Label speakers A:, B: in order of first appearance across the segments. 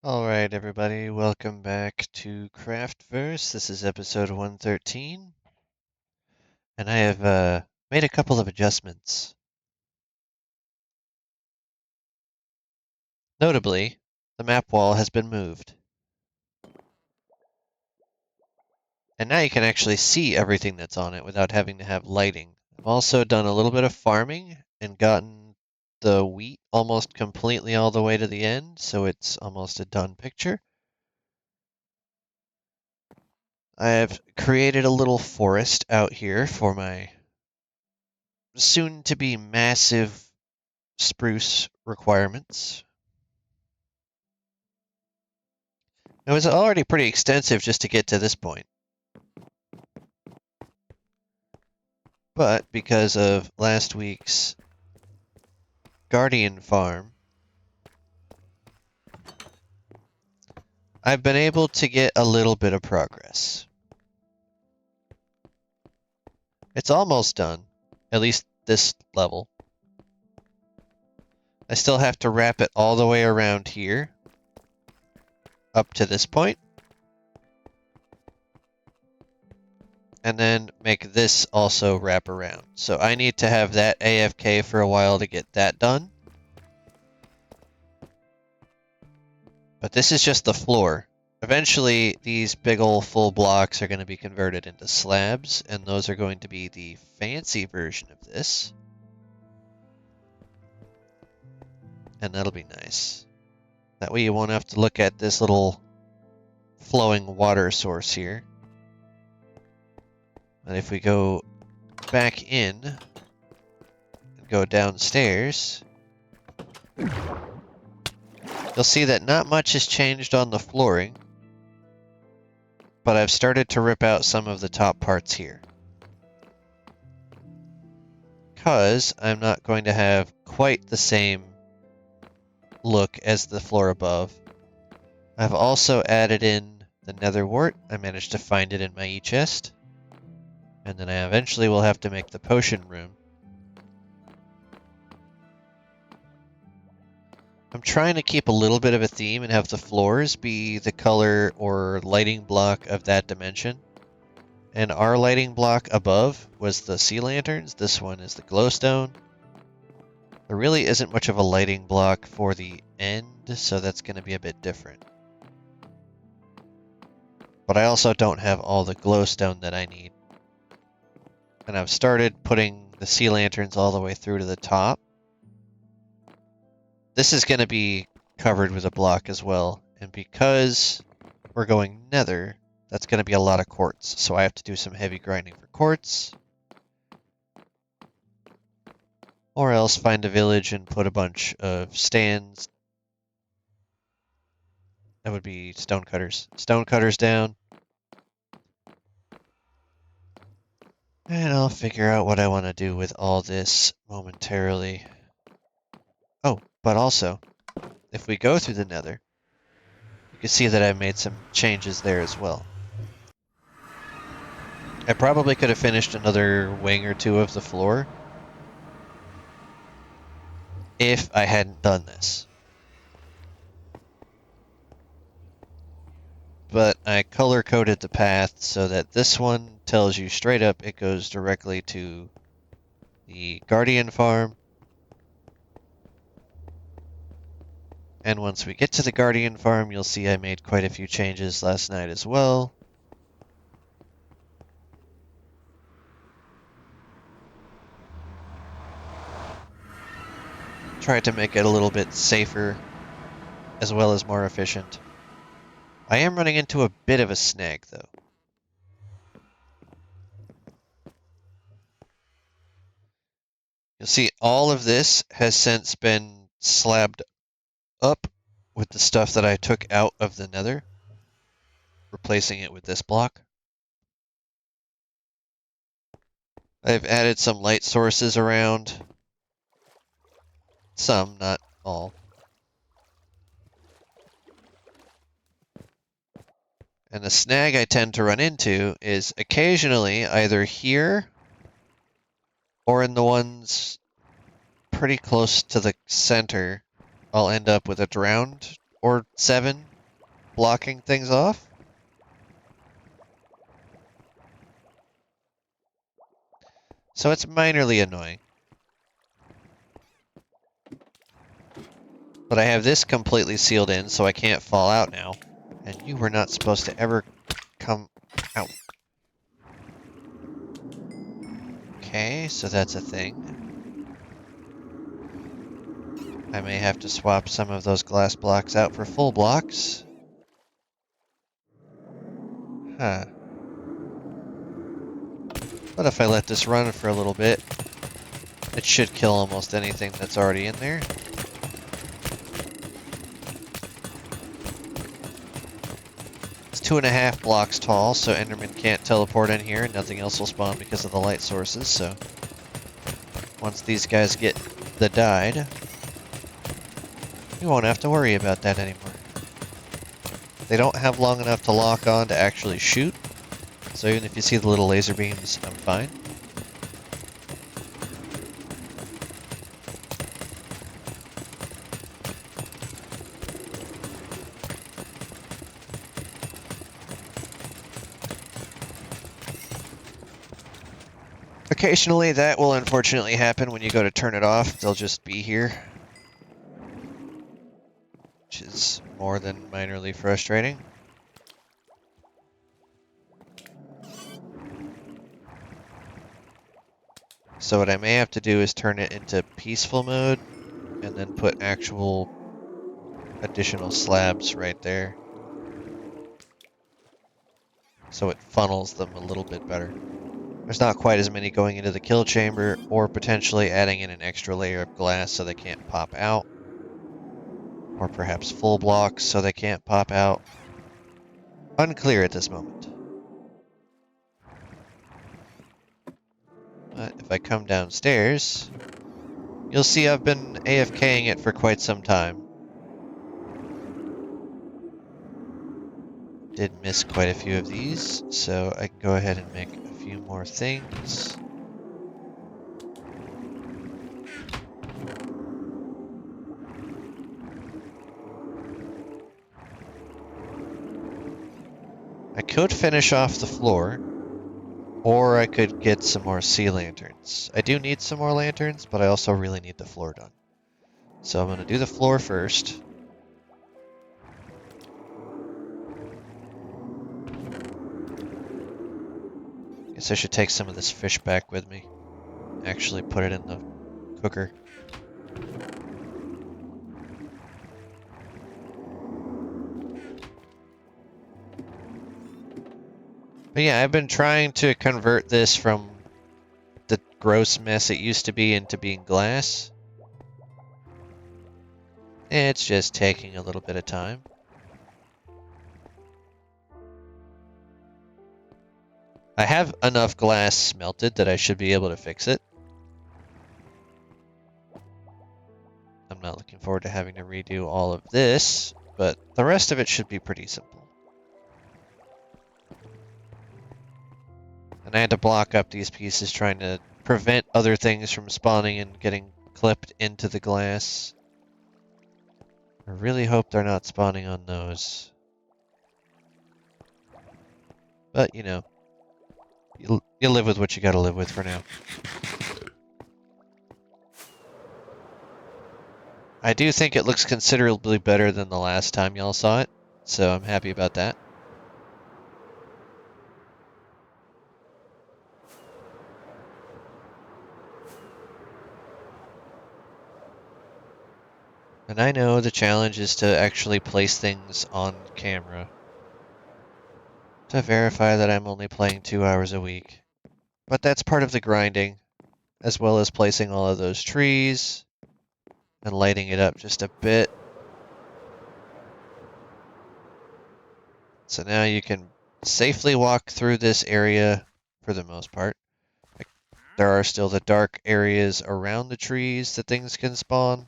A: Alright, everybody, welcome back to Craftverse. This is episode 113, and I have made a couple of adjustments. Notably, the map wall has been moved. And now you can actually see everything that's on it without having to have lighting. I've also done a little bit of farming and gotten the wheat almost completely all the way to the end, so it's almost a done picture. I have created a little forest out here for my soon-to-be massive spruce requirements. It was already pretty extensive just to get to this point. But because of last week's Guardian farm, I've been able to get a little bit of progress. It's almost done, at least this level. I still have to wrap it all the way around here, up to this point, and then make this also wrap around. So I need to have that AFK for a while to get that done. But this is just the floor. Eventually, these big ol' full blocks are going to be converted into slabs, and those are going to be the fancy version of this. And that'll be nice. That way you won't have to look at this little flowing water source here. And if we go back in and go downstairs, you'll see that not much has changed on the flooring, but I've started to rip out some of the top parts here. Because I'm not going to have quite the same look as the floor above. I've also added in the nether wart. I managed to find it in my e-chest. And then I eventually will have to make the potion room. I'm trying to keep a little bit of a theme and have the floors be the color or lighting block of that dimension. And our lighting block above was the sea lanterns. This one is the glowstone. There really isn't much of a lighting block for the end, so that's going to be a bit different. But I also don't have all the glowstone that I need. And I've started putting the sea lanterns all the way through to the top. This is going to be covered with a block as well. And because we're going nether, that's going to be a lot of quartz. So I have to do some heavy grinding for quartz. Or else find a village and put a bunch of stands. That would be stonecutters. Stonecutters down. And I'll figure out what I want to do with all this momentarily. Oh, but also, if we go through the nether, you can see that I made some changes there as well. I probably could have finished another wing or two of the floor if I hadn't done this. But I color-coded the path so that this one tells you straight up it goes directly to the Guardian farm. And once we get to the Guardian farm, you'll see I made quite a few changes last night as well. Tried to make it a little bit safer as well as more efficient. I am running into a bit of a snag though. You'll see all of this has since been slabbed up with the stuff that I took out of the nether, replacing it with this block. I've added some light sources around. Some, not all. And the snag I tend to run into is occasionally either here or in the ones pretty close to the center, I'll end up with a drowned or 7 blocking things off. So it's minorly annoying. But I have this completely sealed in, so I can't fall out now. And you were not supposed to ever come out. Okay, so that's a thing. I may have to swap some of those glass blocks out for full blocks. Huh. But if I let this run for a little bit, it should kill almost anything that's already in there. It's 2.5 blocks tall, so Enderman can't teleport in here, and nothing else will spawn because of the light sources, so once these guys get the dyed, we won't have to worry about that anymore. They don't have long enough to lock on to actually shoot, so even if you see the little laser beams, I'm fine. Occasionally that will unfortunately happen when you go to turn it off. They'll just be here, which is more than minorly frustrating. So what I may have to do is turn it into peaceful mode and then put actual additional slabs right there, so it funnels them a little bit better. There's not quite as many going into the kill chamber, or potentially adding in an extra layer of glass so they can't pop out. Or perhaps full blocks so they can't pop out. Unclear at this moment. But if I come downstairs, you'll see I've been AFKing it for quite some time. Did miss quite a few of these, so I can go ahead and make a few more things. I could finish off the floor, or I could get some more sea lanterns. I do need some more lanterns, but I also really need the floor done. So I'm going to do the floor first. Guess I should take some of this fish back with me. Actually put it in the cooker. But yeah, I've been trying to convert this from the gross mess it used to be into being glass. It's just taking a little bit of time. I have enough glass smelted that I should be able to fix it. I'm not looking forward to having to redo all of this, but the rest of it should be pretty simple. And I had to block up these pieces trying to prevent other things from spawning and getting clipped into the glass. I really hope they're not spawning on those. But, you know, you live with what you gotta live with for now. I do think it looks considerably better than the last time y'all saw it, so I'm happy about that. And I know the challenge is to actually place things on camera to verify that I'm only playing 2 hours a week. But that's part of the grinding, as well as placing all of those trees and lighting it up just a bit. So now you can safely walk through this area for the most part. There are still the dark areas around the trees that things can spawn.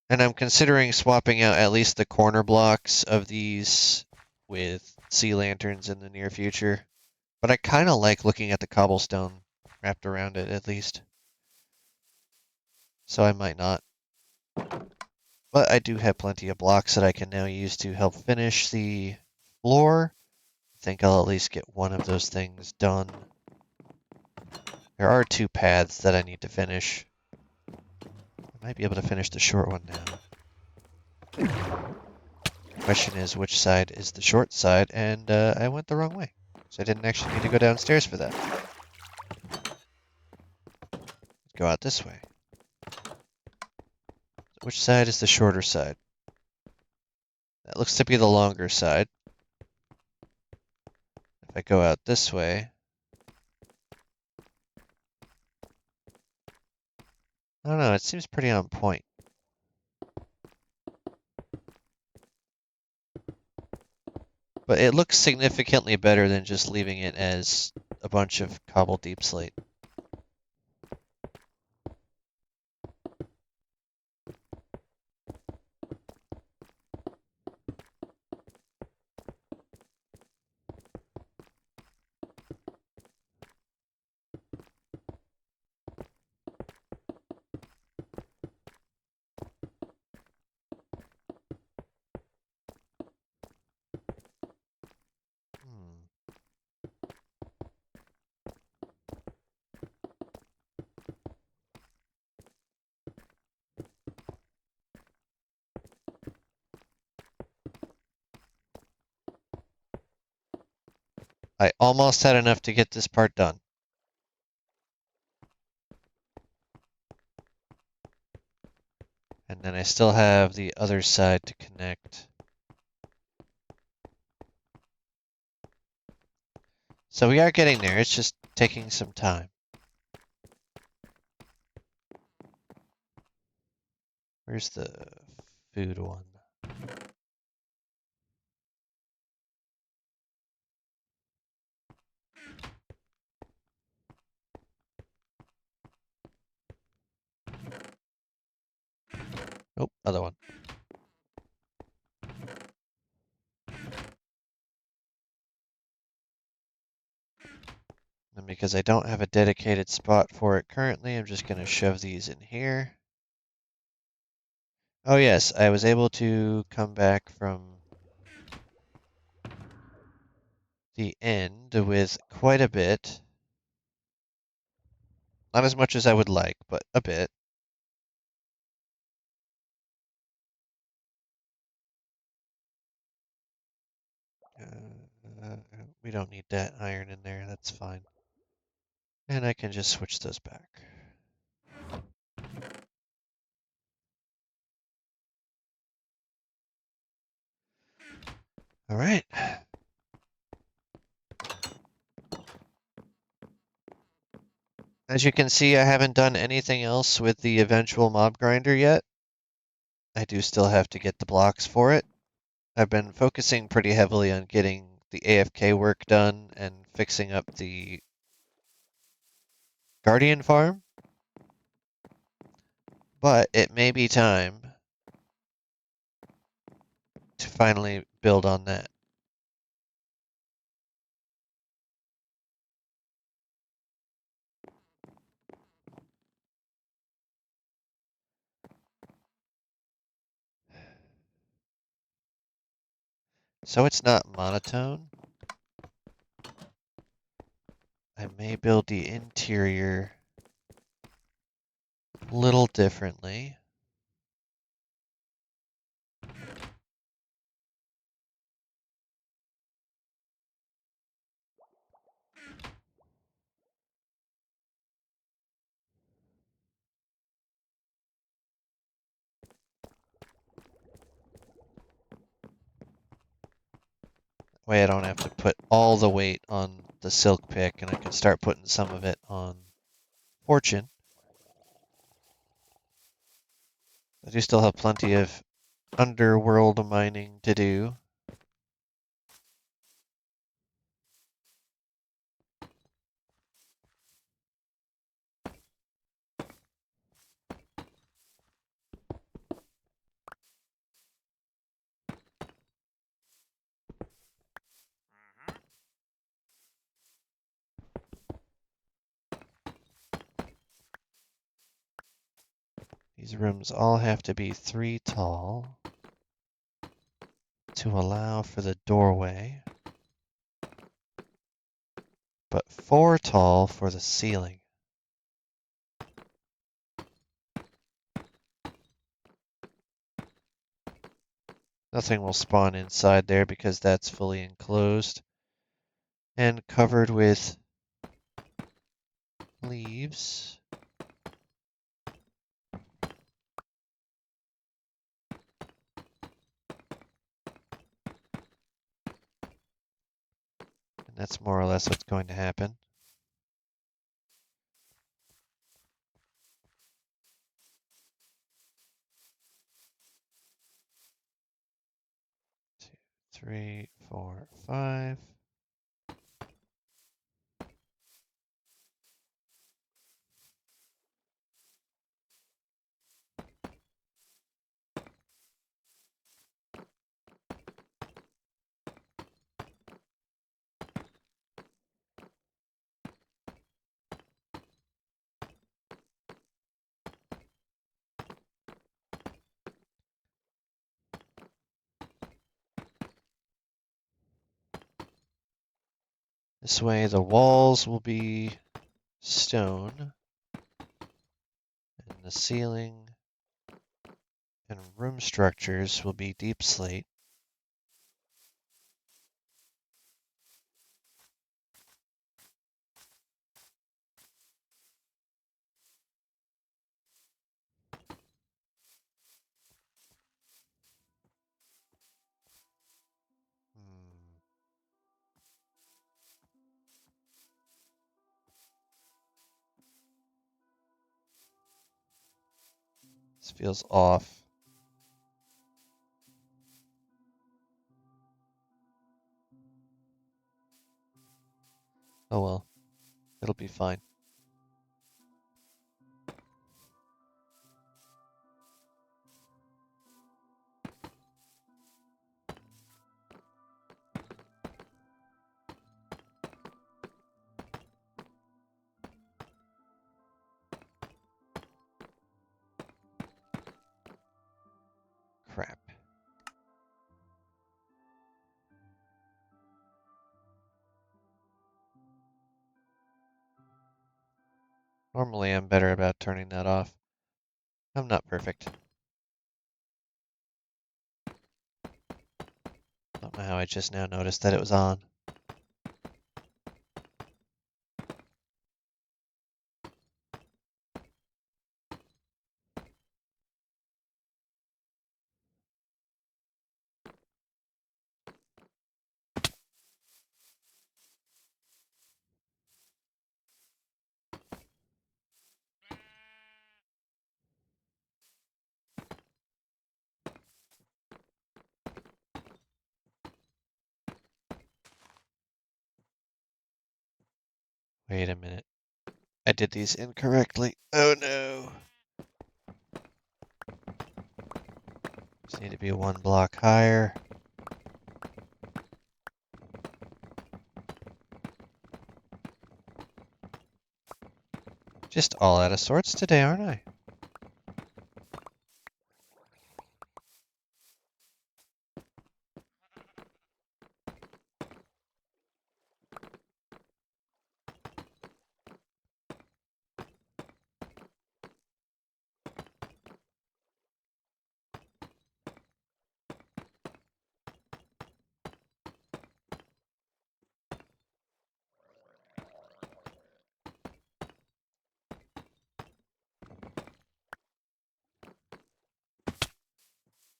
A: And I'm considering swapping out at least the corner blocks of these with sea lanterns in the near future. But I kind of like looking at the cobblestone wrapped around it, at least. So I might not. But I do have plenty of blocks that I can now use to help finish the floor. I think I'll at least get one of those things done. There are 2 paths that I need to finish. I might be able to finish the short one now. Question is, which side is the short side? And I went the wrong way. So I didn't actually need to go downstairs for that. Let's go out this way. Which side is the shorter side? That looks to be the longer side. If I go out this way, I don't know, it seems pretty on point. But it looks significantly better than just leaving it as a bunch of cobbled deep slate. I almost had enough to get this part done. And then I still have the other side to connect. So we are getting there, it's just taking some time. Where's the food one? Oh, other one. And because I don't have a dedicated spot for it currently, I'm just going to shove these in here. Oh yes, I was able to come back from the end with quite a bit. Not as much as I would like, but a bit. We don't need that iron in there, that's fine. And I can just switch those back. All right. As you can see, I haven't done anything else with the eventual mob grinder yet. I do still have to get the blocks for it. I've been focusing pretty heavily on getting the AFK work done and fixing up the Guardian farm. But it may be time to finally build on that. So it's not monotone. I may build the interior a little differently. That way I don't have to put all the weight on the silk pick and I can start putting some of it on fortune. I do still have plenty of underworld mining to do. These rooms all have to be 3 tall to allow for the doorway, but 4 tall for the ceiling. Nothing will spawn inside there because that's fully enclosed and covered with leaves. And that's more or less what's going to happen. Two, 3, 4, 5. This way the walls will be stone, and the ceiling and room structures will be deep slate. This feels off. Oh well, it'll be fine. Crap. Normally I'm better about turning that off. I'm not perfect. Don't know how I just now noticed that it was on. Wait a minute. I did these incorrectly. Oh no. Just need to be 1 block higher. Just all out of sorts today, aren't I?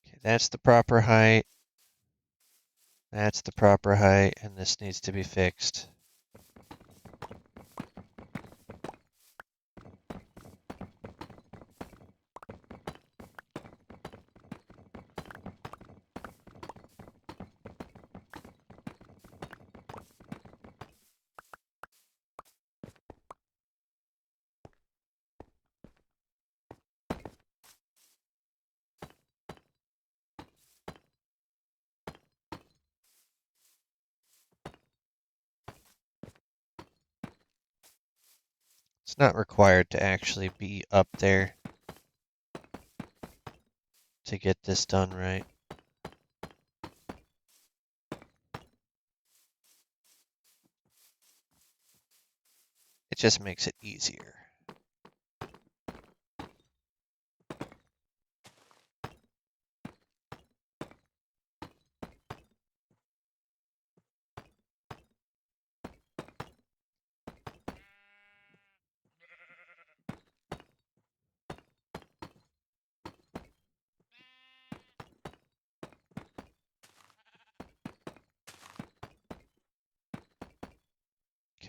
A: Okay, that's the proper height. That's the proper height, and this needs to be fixed. It's not required to actually be up there. to get this done right. It just makes it easier.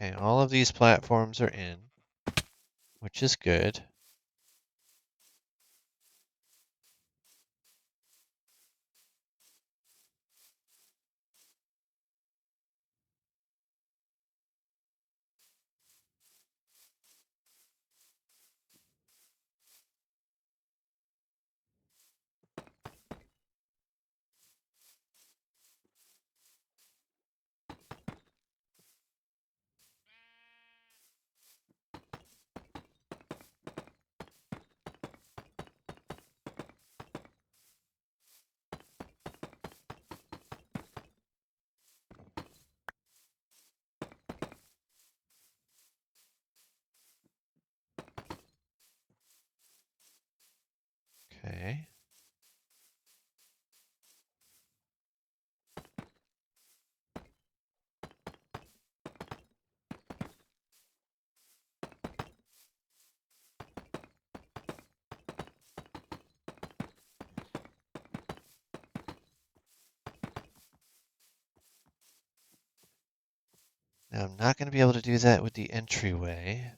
A: Okay, all of these platforms are in, which is good. Okay. Now I'm not going to be able to do that with the entryway.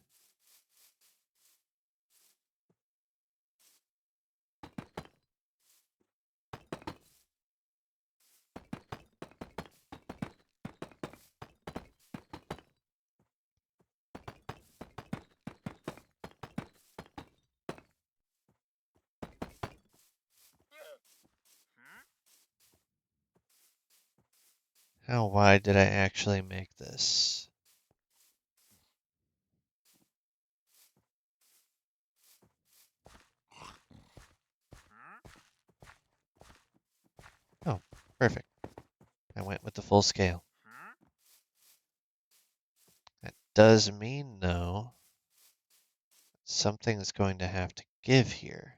A: How wide did I actually make this? Oh, perfect. I went with the full scale. That does mean, though, something's going to have to give here.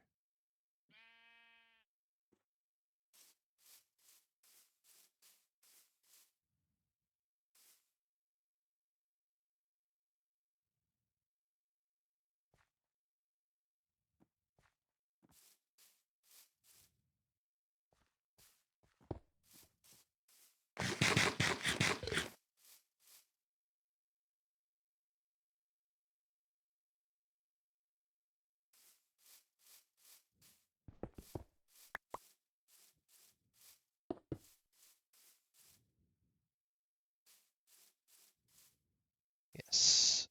A: Yes.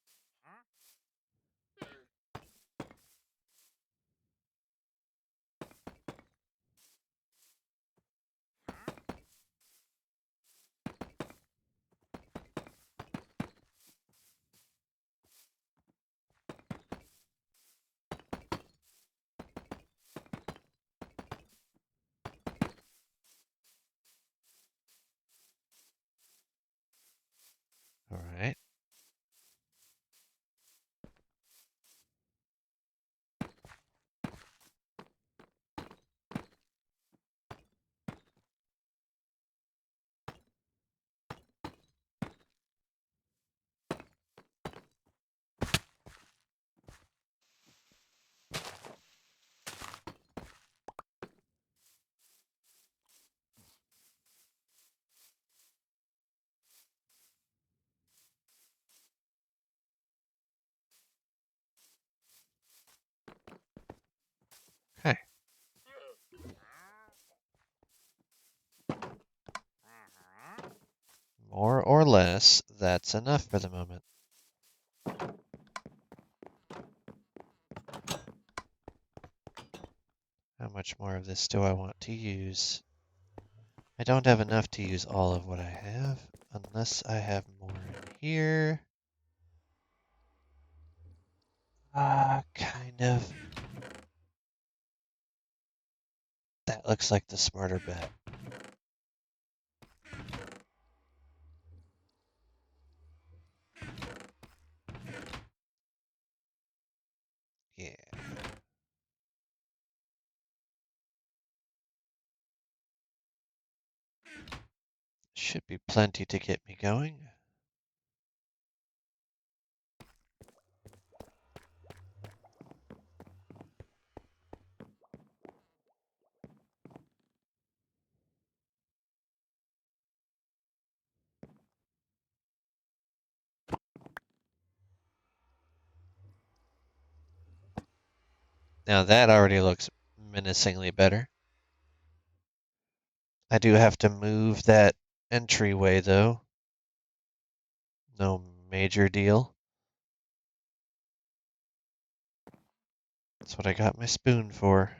A: All right. Okay. More or less, that's enough for the moment. How much more of this do I want to use? I don't have enough to use all of what I have, unless I have more in here. Kind of. That looks like the smarter bet. Yeah. Should be plenty to get me going. Now that already looks menacingly better. I do have to move that entryway though. No major deal. That's what I got my spoon for.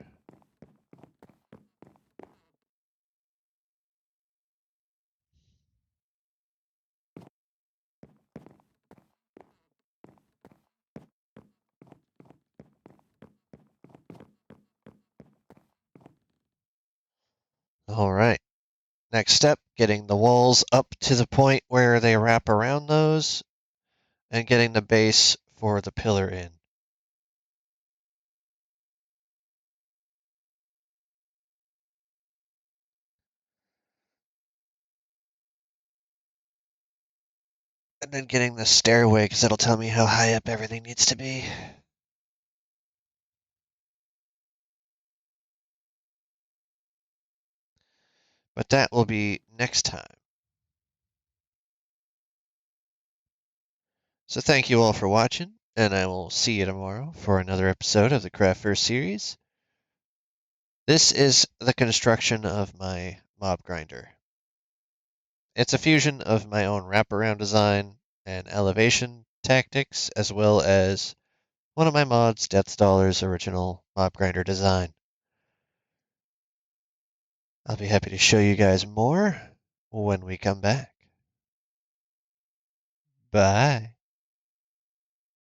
A: All right. Next step, getting the walls up to the point where they wrap around those and getting the base for the pillar in. And then getting the stairway because it'll tell me how high up everything needs to be. But that will be next time. So thank you all for watching, and I will see you tomorrow for another episode of the Craftverse series. This is the construction of my mob grinder. It's a fusion of my own wraparound design and elevation tactics, as well as one of my mods, Death Dollar's original mob grinder design. I'll be happy to show you guys more when we come back. Bye.